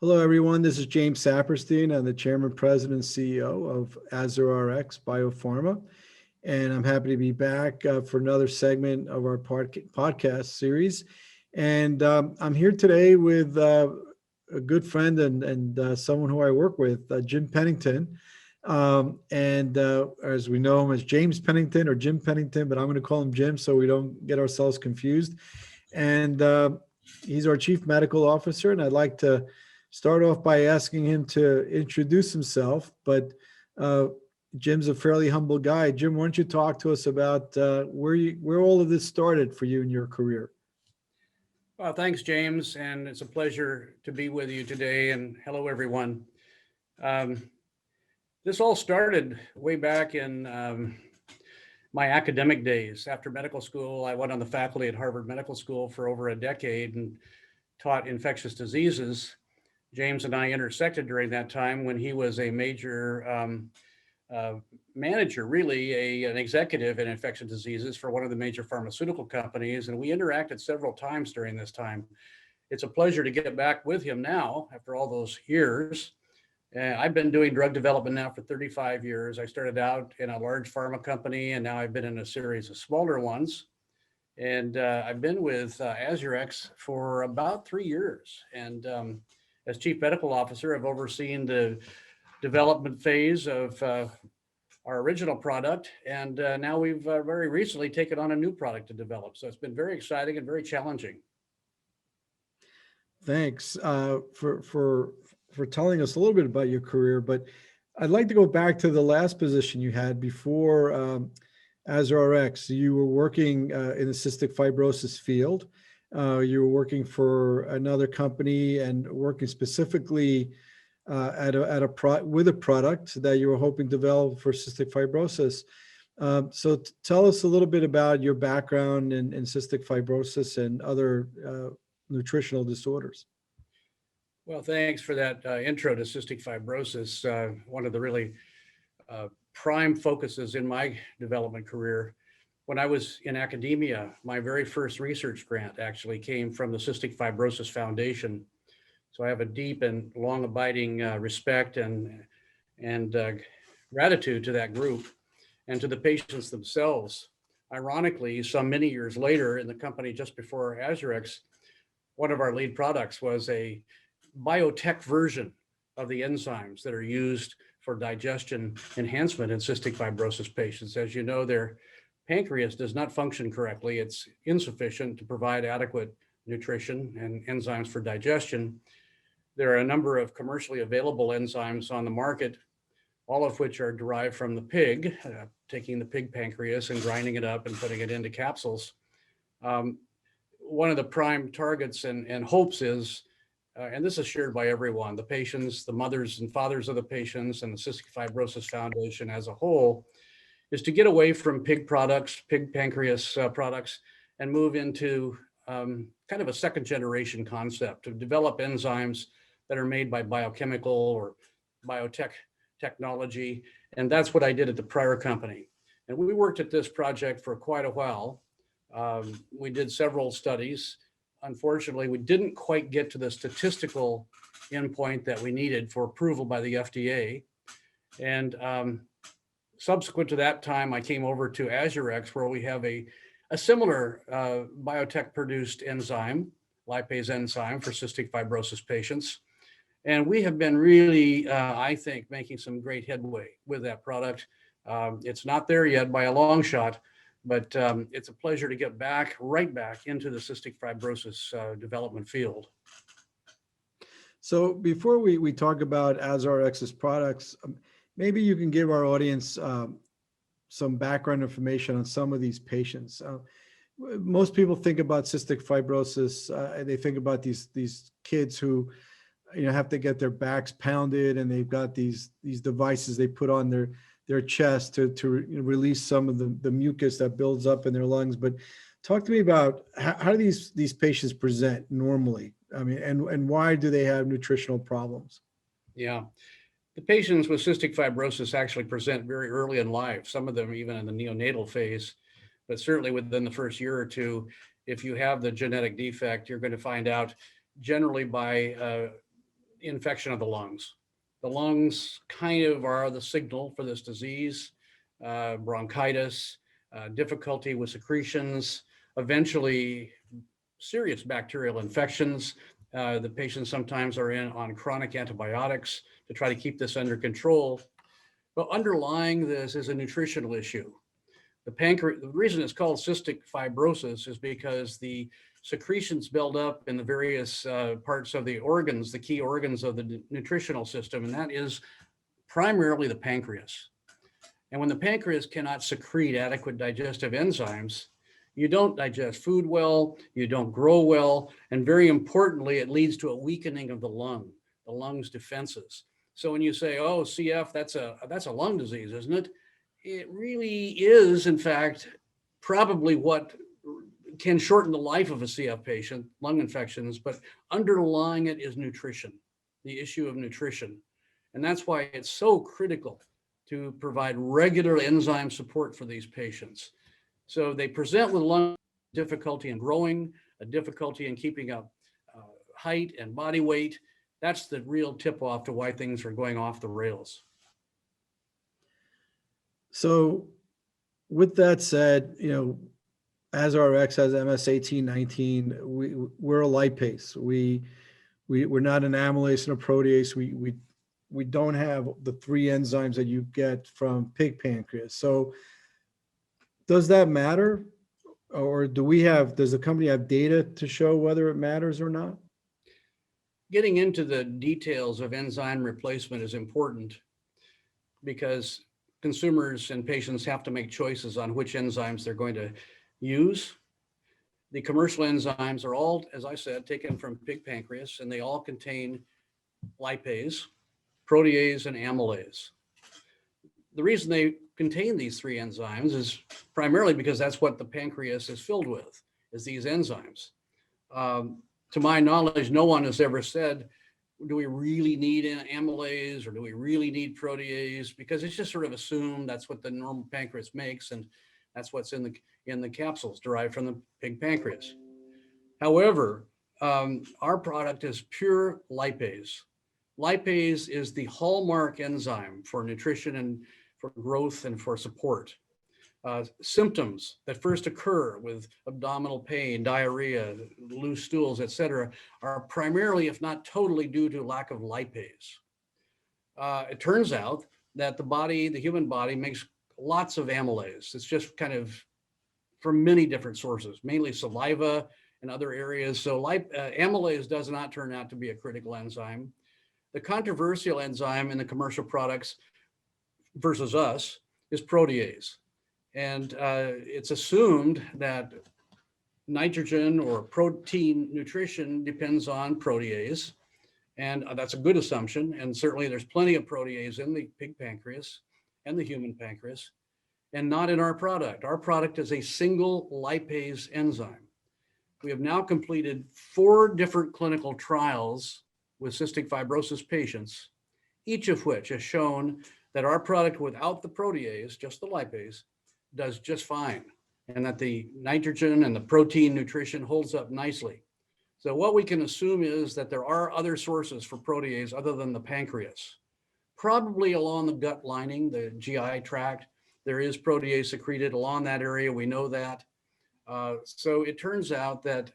Hello, everyone. This is James Saperstein. I'm the Chairman, President, and CEO of AzurRx Biopharma, and I'm happy to be back for another segment of our podcast series. And I'm here today with a good friend and someone who I work with, Jim Pennington. And as we know him as James Pennington or Jim Pennington, but I'm going to call him Jim so we don't get ourselves confused. And he's our Chief Medical Officer, and I'd like to start off by asking him to introduce himself, but Jim's a fairly humble guy. Jim, why don't you talk to us about where all of this started for you in your career? Well, thanks, James, and it's a pleasure to be with you today. And hello, everyone. Um, this all started way back in my academic days. After medical school, I went on the faculty at Harvard Medical School for over a decade and taught infectious diseases. James and I intersected during that time when he was a major uh, manager, really an executive in infectious diseases for one of the major pharmaceutical companies. And we interacted several times during this time. It's a pleasure to get back with him now after all those years. I've been doing drug development now for 35 years. I started out in a large pharma company, and now I've been in a series of smaller ones. And I've been with AzurRx for about 3 years. And as chief medical officer, I've overseen the development phase of our original product. And now we've very recently taken on a new product to develop. So it's been very exciting and very challenging. Thanks for telling us a little bit about your career, but I'd like to go back to the last position you had before AzurRx. You were working in the cystic fibrosis field. You were working for another company and working specifically with a product that you were hoping to develop for cystic fibrosis. So tell us a little bit about your background in cystic fibrosis and other nutritional disorders. Well, thanks for that intro to cystic fibrosis. One of the really prime focuses in my development career. When I was in academia, my very first research grant actually came from the Cystic Fibrosis Foundation. So I have a deep and long abiding respect and gratitude to that group and to the patients themselves. Ironically, some many years later in the company just before AzurRx, one of our lead products was a biotech version of the enzymes that are used for digestion enhancement in cystic fibrosis patients. As you know, their pancreas does not function correctly. It's insufficient to provide adequate nutrition and enzymes for digestion. There are a number of commercially available enzymes on the market, all of which are derived from the pig, taking the pig pancreas and grinding it up and putting it into capsules. One of the prime targets and hopes is, and this is shared by everyone, the patients, the mothers and fathers of the patients, and the Cystic Fibrosis Foundation as a whole, is to get away from pig products, pig pancreas products, and move into kind of a second generation concept to develop enzymes that are made by biochemical or biotech technology. And that's what I did at the prior company. And we worked at this project for quite a while. We did several studies. Unfortunately, we didn't quite get to the statistical endpoint that we needed for approval by the FDA. And subsequent to that time, I came over to AzurRx, where we have a similar biotech produced enzyme, lipase enzyme for cystic fibrosis patients. And we have been really, I think, making some great headway with that product. It's not there yet by a long shot, but it's a pleasure to get right back into the cystic fibrosis development field. So before we talk about AzurRx's products, maybe you can give our audience some background information on some of these patients. Most people think about cystic fibrosis, and they think about these kids who have to get their backs pounded, and they've got these devices they put on their chest to release some of the mucus that builds up in their lungs. But talk to me about how do these patients present normally? I mean, and why do they have nutritional problems? Yeah. The patients with cystic fibrosis actually present very early in life, some of them even in the neonatal phase, but certainly within the first year or two. If you have the genetic defect, you're going to find out generally by infection of the lungs. The lungs kind of are the signal for this disease, bronchitis, difficulty with secretions, eventually serious bacterial infections. The patients sometimes are on chronic antibiotics to try to keep this under control. But underlying this is a nutritional issue. The reason it's called cystic fibrosis is because the secretions build up in the various parts of the organs, the key organs of the nutritional system, and that is primarily the pancreas. And when the pancreas cannot secrete adequate digestive enzymes, you don't digest food well, you don't grow well, and very importantly, it leads to a weakening of the lung's defenses. So when you say, oh, CF, that's a lung disease, isn't it? It really is, in fact, probably what can shorten the life of a CF patient, lung infections, but underlying it is nutrition, the issue of nutrition. And that's why it's so critical to provide regular enzyme support for these patients. So they present with lung difficulty in growing, a difficulty in keeping up height and body weight. That's the real tip off to why things are going off the rails. So with that said, AsRx has MS1819. We're a lipase. We're not an amylase and a protease. We don't have the three enzymes that you get from pig pancreas. So does that matter? Or does the company have data to show whether it matters or not? Getting into the details of enzyme replacement is important because consumers and patients have to make choices on which enzymes they're going to use. The commercial enzymes are all, as I said, taken from pig pancreas, and they all contain lipase, protease, and amylase. The reason they contain these three enzymes is primarily because that's what the pancreas is filled with, is these enzymes. To my knowledge, no one has ever said, do we really need an amylase or do we really need protease? Because it's just sort of assumed that's what the normal pancreas makes, and that's what's in the capsules derived from the pig pancreas. However, our product is pure lipase. Lipase is the hallmark enzyme for nutrition and for growth and for support. Symptoms that first occur with abdominal pain, diarrhea, loose stools, etc., are primarily, if not totally, due to lack of lipase. It turns out that the human body makes lots of amylase. It's just kind of from many different sources, mainly saliva and other areas. So amylase does not turn out to be a critical enzyme. The controversial enzyme in the commercial products versus us is protease. And it's assumed that nitrogen or protein nutrition depends on protease. And that's a good assumption. And certainly there's plenty of protease in the pig pancreas and the human pancreas, and not in our product. Our product is a single lipase enzyme. We have now completed 4 different clinical trials with cystic fibrosis patients, each of which has shown that our product without the protease, just the lipase, does just fine, and that the nitrogen and the protein nutrition holds up nicely. So what we can assume is that there are other sources for protease other than the pancreas. Probably along the gut lining, the GI tract, there is protease secreted along that area. We know that. So it turns out that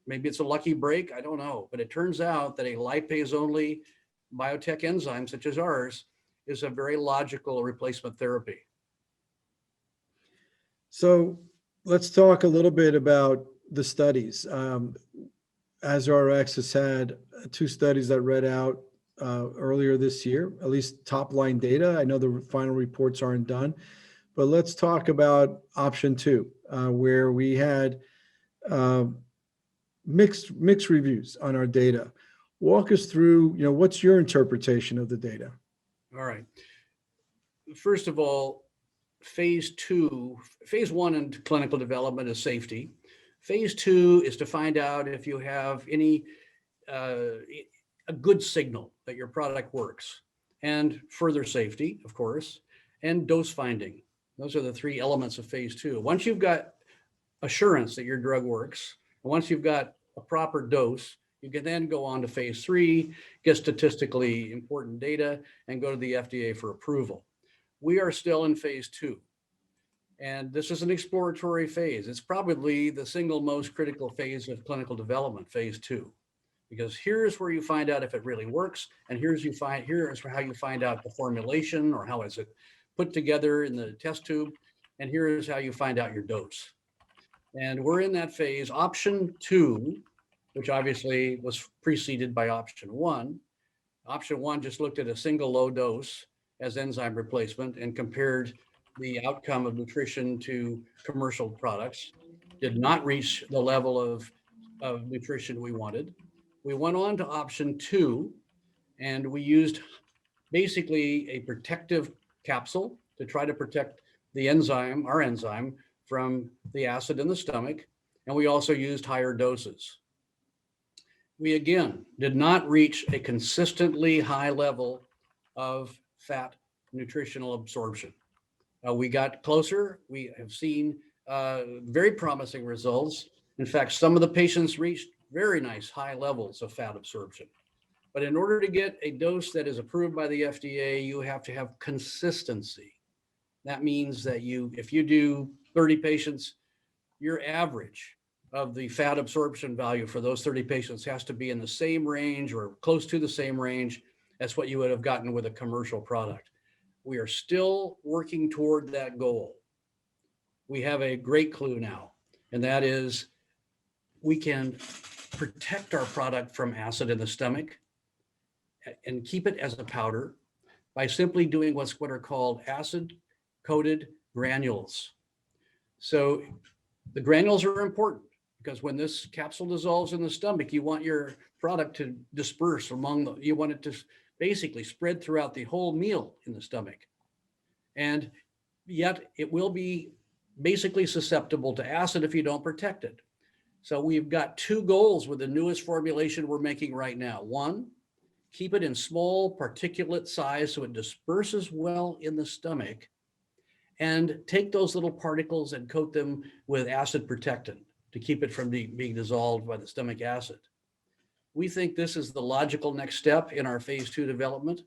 maybe it's a lucky break, I don't know, but it turns out that a lipase-only biotech enzyme such as ours is a very logical replacement therapy. So let's talk a little bit about the studies. AsRx has had 2 studies that read out earlier this year, at least top line data. I know the final reports aren't done, but let's talk about option 2, where we had mixed reviews on our data. Walk us through, what's your interpretation of the data? All right. First of all, phase 1 in clinical development is safety. Phase 2 is to find out if you have any a good signal that your product works, and further safety, of course, and dose finding. Those are the 3 elements of phase 2. Once you've got assurance that your drug works, and once you've got a proper dose, You can then go on to phase 3, get statistically important data, and go to the FDA for approval. We are still in phase 2. And this is an exploratory phase. It's probably the single most critical phase of clinical development, phase 2, because here's where you find out if it really works, and here's how you find out the formulation or how is it put together in the test tube, and here's how you find out your dose. And we're in that phase. Option 2, which obviously was preceded by option 1. Option 1 just looked at a single low dose as enzyme replacement and compared the outcome of nutrition to commercial products, did not reach the level of nutrition we wanted. We went on to option 2, and we used basically a protective capsule to try to protect the enzyme, our enzyme, from the acid in the stomach. And we also used higher doses. We again did not reach a consistently high level of fat nutritional absorption. We got closer. We have seen very promising results. In fact, some of the patients reached very nice high levels of fat absorption. But in order to get a dose that is approved by the FDA, you have to have consistency. That means that if you do 30 patients, your average of the fat absorption value for those 30 patients has to be in the same range or close to the same range as what you would have gotten with a commercial product. We are still working toward that goal. We have a great clue now, and that is we can protect our product from acid in the stomach and keep it as a powder by simply doing what are called acid-coated granules. So the granules are important because when this capsule dissolves in the stomach, you want your product to disperse you want it to basically spread throughout the whole meal in the stomach. And yet it will be basically susceptible to acid if you don't protect it. So we've got 2 goals with the newest formulation we're making right now. 1, keep it in small particulate size so it disperses well in the stomach, and take those little particles and coat them with acid protectant to keep it from being dissolved by the stomach acid. We think this is the logical next step in our phase 2 development,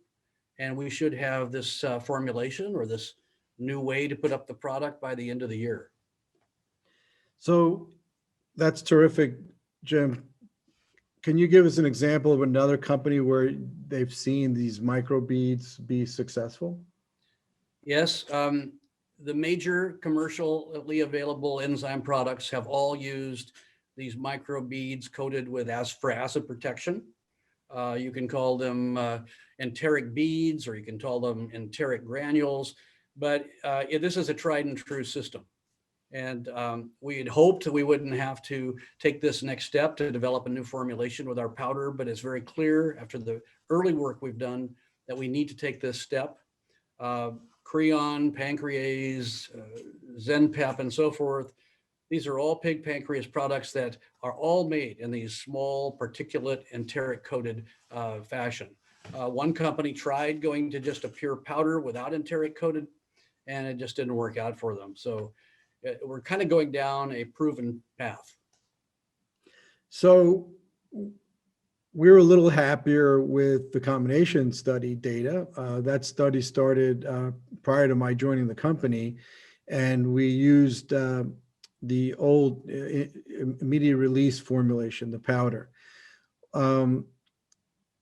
and we should have this formulation or this new way to put up the product by the end of the year. So that's terrific, Jim. Can you give us an example of another company where they've seen these microbeads be successful? Yes. The major commercially available enzyme products have all used these microbeads coated with for acid protection. You can call them enteric beads, or you can call them enteric granules, but this is a tried and true system. And we had hoped that we wouldn't have to take this next step to develop a new formulation with our powder, but it's very clear after the early work we've done that we need to take this step. Creon, Pancrease, Zenpep, and so forth. These are all pig pancreas products that are all made in these small particulate enteric coated fashion. One company tried going to just a pure powder without enteric coated, and it just didn't work out for them. So we're kind of going down a proven path. So we're a little happier with the combination study data. That study started prior to my joining the company, and we used the old immediate release formulation, the powder. Part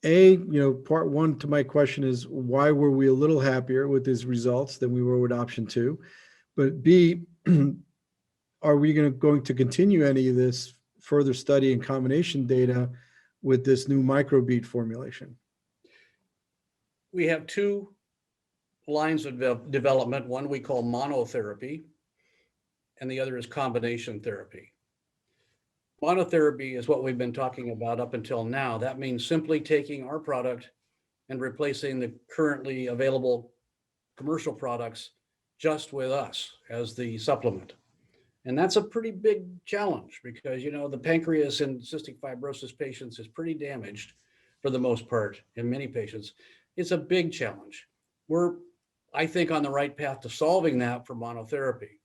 one to my question is, why were we a little happier with these results than we were with option 2? But B, are we going to continue any of this further study and combination data with this new microbead formulation? We have 2 lines of development. One we call monotherapy, and the other is combination therapy. Monotherapy is what we've been talking about up until now. That means simply taking our product and replacing the currently available commercial products just with us as the supplement. And that's a pretty big challenge because, the pancreas in cystic fibrosis patients is pretty damaged for the most part in many patients. It's a big challenge. We're, I think, on the right path to solving that for monotherapy.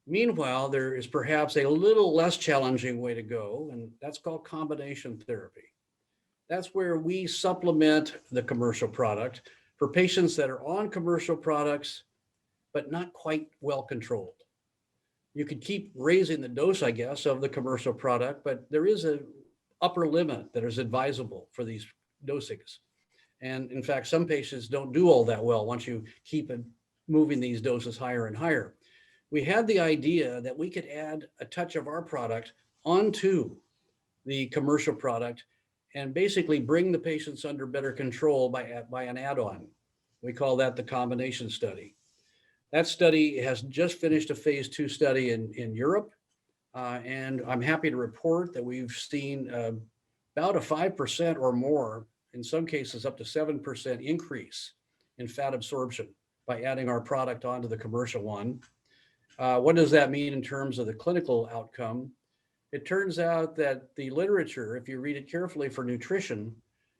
Meanwhile, there is perhaps a little less challenging way to go, and that's called combination therapy. That's where we supplement the commercial product for patients that are on commercial products, but not quite well controlled. You could keep raising the dose, I guess, of the commercial product, but there is a upper limit that is advisable for these dosings. And in fact, some patients don't do all that well once you keep moving these doses higher and higher. We had the idea that we could add a touch of our product onto the commercial product and basically bring the patients under better control by an add-on. We call that the combination study. That study has just finished a phase 2 study in Europe. And I'm happy to report that we've seen about a 5% or more, in some cases up to 7% increase in fat absorption by adding our product onto the commercial one. What does that mean in terms of the clinical outcome? It turns out that the literature, if you read it carefully for nutrition,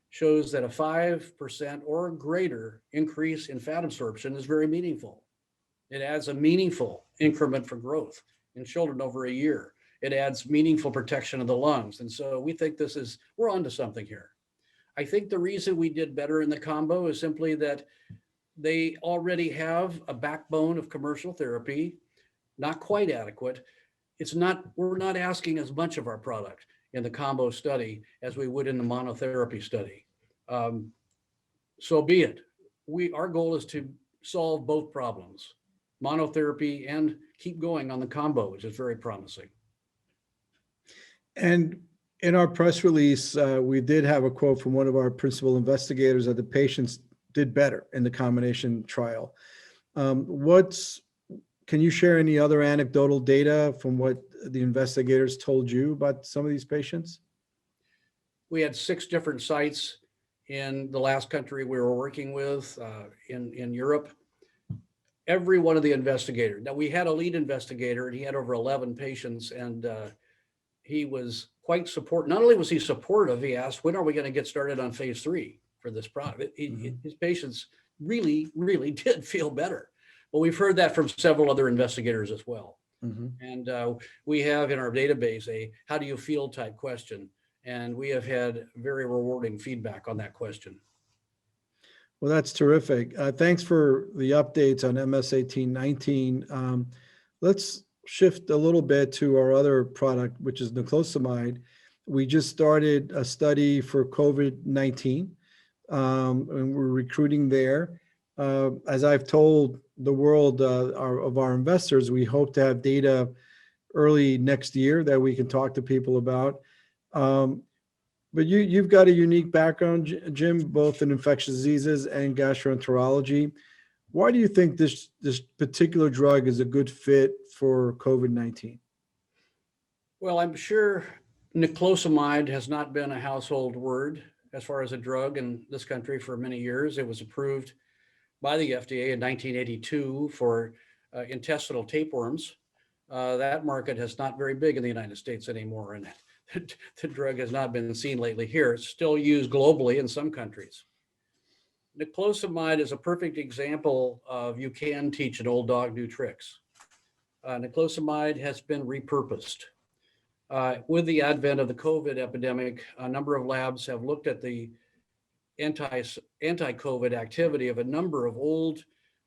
shows that a 5% or greater increase in fat absorption is very meaningful. It adds a meaningful increment for growth in children over a year. It adds meaningful protection of the lungs. And so we think we're onto something here. I think the reason we did better in the combo is simply that they already have a backbone of commercial therapy, not quite adequate. We're not asking as much of our product in the combo study as we would in the monotherapy study. So be it. Our goal is to solve both problems, monotherapy and keep going on the combo, which is very promising. And in our press release, we did have a quote from one of our principal investigators that the patients did better in the combination trial. Can you share any other anecdotal data from what the investigators told you about some of these patients? We had 6 different sites in the last country we were working with in Europe. Every one of the investigators. Now, we had a lead investigator and he had over 11 patients, and he was quite supportive. Not only was he supportive, he asked, when are we going to get started on phase 3 for this product? His patients really, really did feel better. Well, we've heard that from several other investigators as well. And we have in our database a how do you feel type question. And we have had very rewarding feedback on that question. Well, that's terrific. Thanks for the updates on MS-1819. Let's shift a little bit to our other product, which is niclosamide. We just started a study for COVID-19, and we're recruiting there. As I've told the world of our investors, we hope to have data early next year that we can talk to people about. But you've got a unique background, Jim, both in infectious diseases and gastroenterology. Why do you think this particular drug is a good fit for COVID-19? Well, I'm sure niclosamide has not been a household word as far as a drug in this country for many years. It was approved by the FDA in 1982 for intestinal tapeworms. That market is not very big in the United States anymore, and the drug has not been seen lately here. It's still used globally in some countries. Niclosamide is a perfect example of you can teach an old dog new tricks. Niclosamide has been repurposed. With the advent of the COVID epidemic, a number of labs have looked at the anti-COVID activity of a number of old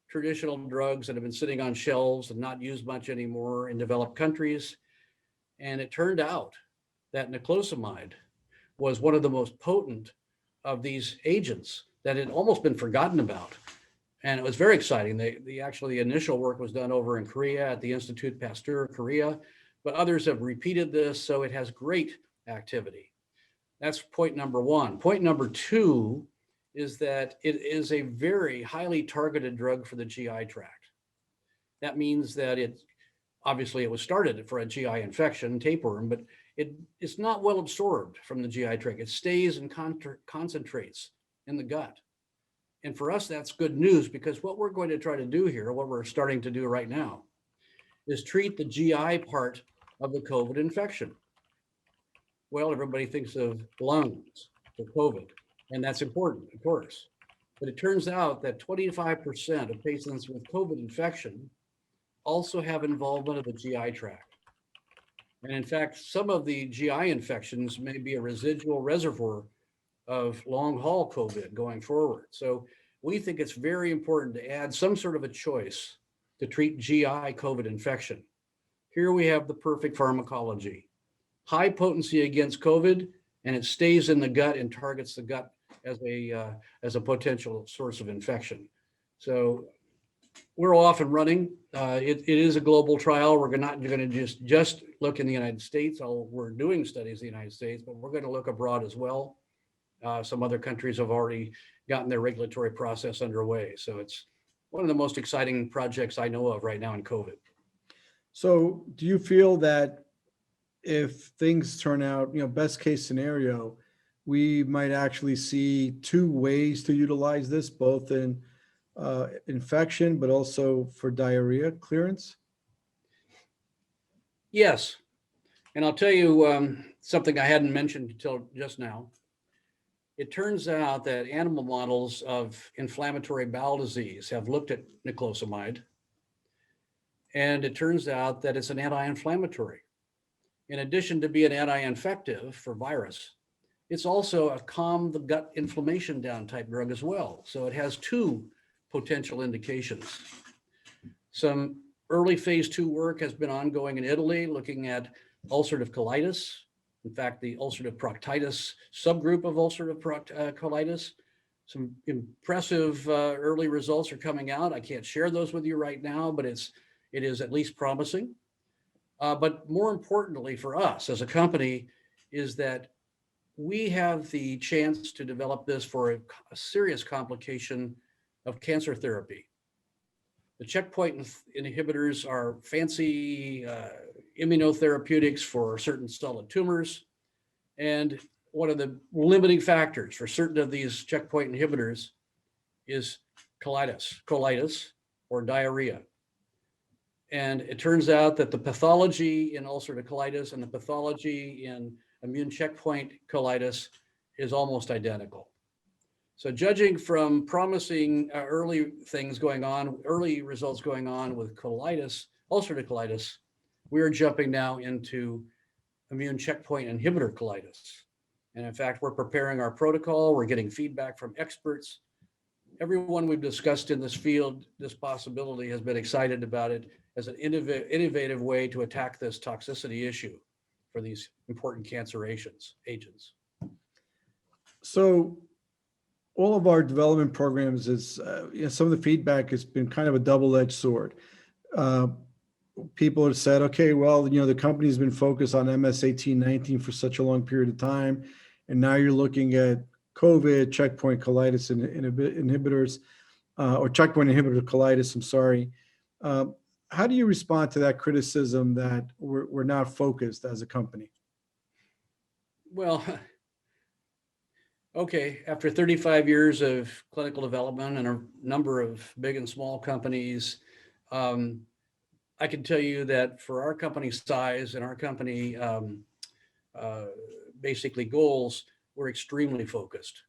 traditional drugs that have been sitting on shelves and not used much anymore in developed countries. And it turned out that niclosamide was one of the most potent of these agents that had almost been forgotten about. And it was very exciting. The initial work was done over in Korea at the Institut Pasteur, Korea, but others have repeated this, so it has great activity. That's point number 1. Point number 2 is that it is a very highly targeted drug for the GI tract. That means that it was started for a GI infection, tapeworm, but it's not well absorbed from the GI tract. It stays and concentrates in the gut. And for us, that's good news, because what we're going to try to do here, what we're starting to do right now, is treat the GI part of the COVID infection. Well, everybody thinks of lungs for COVID, and that's important, of course. But it turns out that 25% of patients with COVID infection also have involvement of the GI tract. And in fact, some of the GI infections may be a residual reservoir of long haul COVID going forward. So we think it's very important to add some sort of a choice to treat GI COVID infection. Here we have the perfect pharmacology, high potency against COVID, and it stays in the gut and targets the gut as a potential source of infection. So we're off and running. It is a global trial. We're not going to just look in the United States. We're doing studies in the United States, but we're going to look abroad as well. Some other countries have already gotten their regulatory process underway. So it's one of the most exciting projects I know of right now in COVID. So do you feel that if things turn out, best case scenario, we might actually see two ways to utilize this, both in infection, but also for diarrhea clearance? Yes. And I'll tell you something I hadn't mentioned until just now. It turns out that animal models of inflammatory bowel disease have looked at niclosamide, and it turns out that it's an anti-inflammatory. In addition to being anti-infective for virus, it's also a calm the gut inflammation down type drug as well. So it has two potential indications. Some early phase 2 work has been ongoing in Italy looking at ulcerative colitis. In fact, the ulcerative proctitis subgroup of ulcerative colitis. Some impressive early results are coming out. I can't share those with you right now, but it is at least promising. But more importantly for us as a company is that we have the chance to develop this for a serious complication of cancer therapy. The checkpoint inhibitors are fancy immunotherapeutics for certain solid tumors. And one of the limiting factors for certain of these checkpoint inhibitors is colitis, or diarrhea. And it turns out that the pathology in ulcerative colitis and the pathology in immune checkpoint colitis is almost identical. So judging from promising early results going on with colitis, ulcerative colitis, we are jumping now into immune checkpoint inhibitor colitis. And in fact, we're preparing our protocol. We're getting feedback from experts. Everyone we've discussed in this field, this possibility, has been excited about it as an innovative way to attack this toxicity issue for these important cancer agents. So all of our development programs is, some of the feedback has been kind of a double-edged sword. People have said, okay, well, the company's been focused on MS-1819 for such a long period of time, and now you're looking at COVID, checkpoint colitis inhibitors, or checkpoint inhibitor colitis, I'm sorry. How do you respond to that criticism that we're not focused as a company? Well, okay, after 35 years of clinical development and a number of big and small companies, I can tell you that for our company size and our company basically goals, we're extremely focused.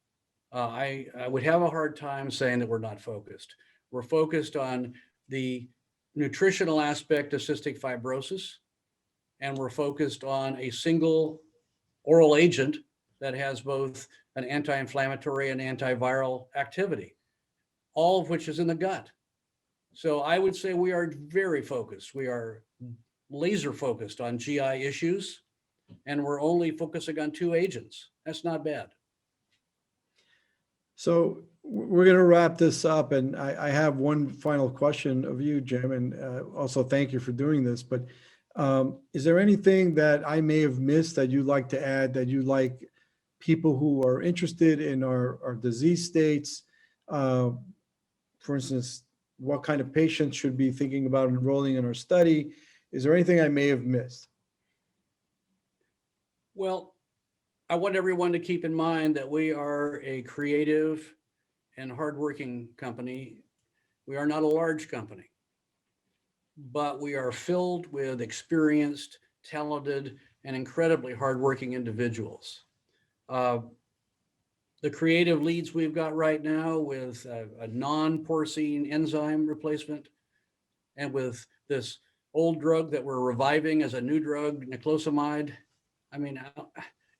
I would have a hard time saying that we're not focused. We're focused on the nutritional aspect of cystic fibrosis, and we're focused on a single oral agent that has both an anti-inflammatory and antiviral activity, all of which is in the gut. So I would say we are very focused. We are laser focused on GI issues, and we're only focusing on two agents. That's not bad. So we're going to wrap this up, and I have one final question of you, Jim, and also thank you for doing this. But is there anything that I may have missed that you'd like to add, that you'd like people who are interested in our disease states, for instance, what kind of patients should be thinking about enrolling in our study? Is there anything I may have missed? Well, I want everyone to keep in mind that we are a creative and hardworking company. We are not a large company, but we are filled with experienced, talented, and incredibly hardworking individuals. The creative leads we've got right now with a non-porcine enzyme replacement, and with this old drug that we're reviving as a new drug, niclosamide. I mean,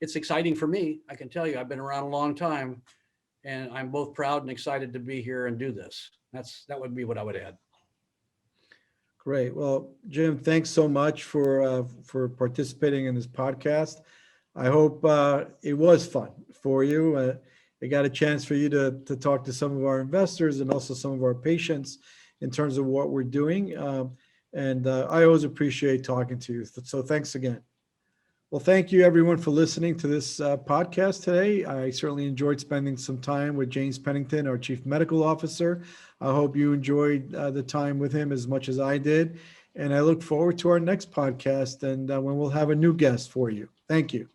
it's exciting for me. I can tell you, I've been around a long time, and I'm both proud and excited to be here and do this. That would be what I would add. Great. Well, Jim, thanks so much for participating in this podcast. I hope it was fun for you. It got a chance for you to talk to some of our investors and also some of our patients in terms of what we're doing. And I always appreciate talking to you. So thanks again. Well, thank you everyone for listening to this podcast today. I certainly enjoyed spending some time with James Pennington, our Chief Medical Officer. I hope you enjoyed the time with him as much as I did. And I look forward to our next podcast and when we'll have a new guest for you. Thank you.